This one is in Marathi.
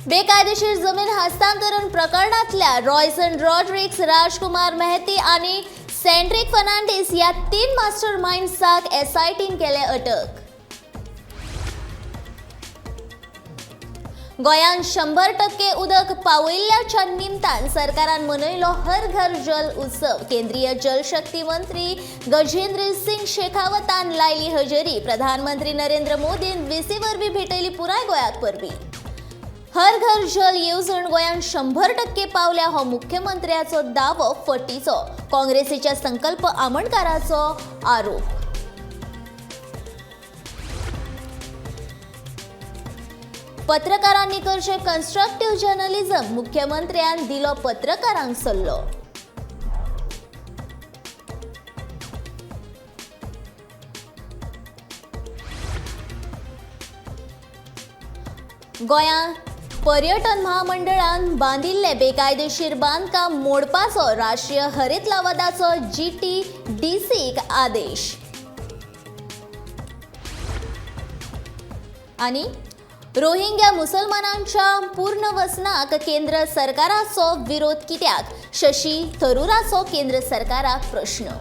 बेकायदेशीर जमीन हस्तांतरण प्रकरणातल्या रॉयसन रॉड्रिक्स, राजकुमार मेहती आणि सेंड्रिक फर्नांडिस या 3 मास्टरमाइंड्साक एसआयटीन केले अटक. गोंयांत 100% उदक पावयल्ल्याच्या निमतान सरकारान मनयलो हर घर जल उत्सव. केंद्रीय जलशक्ती मंत्री गजेंद्र सिंग शेखावतान लायली हजेरी. प्रधानमंत्री नरेंद्र मोदीन VC वरवीं भेटयली पुराय गोंयाक परबी. हर घर जल येवजण गोंयांत 100% पावल्या हो मुख्यमंत्र्याचो दावो फटीचो. काँग्रेसीच्या संकल्प आमोणकाराचो आरोप. पत्रकारांनी करचे कन्स्ट्रक्टिव्ह जर्नलिझम. मुख्यमंत्र्यान दिलो पत्रकारांक सल्लो. गोंयांत पर्यटन महामंडळान बांदिल्ले बेकायदेशीर बांदकाम मोडपाचो राष्ट्रीय हरीत लवादाचो GTDCक आदेश. आणि रोहिंग्या मुसलमानांच्या पुनर्वसनाक केंद्र सरकाराचो विरोध कित्याक? शशी थरूराचो केंद्र सरकाराक प्रश्न.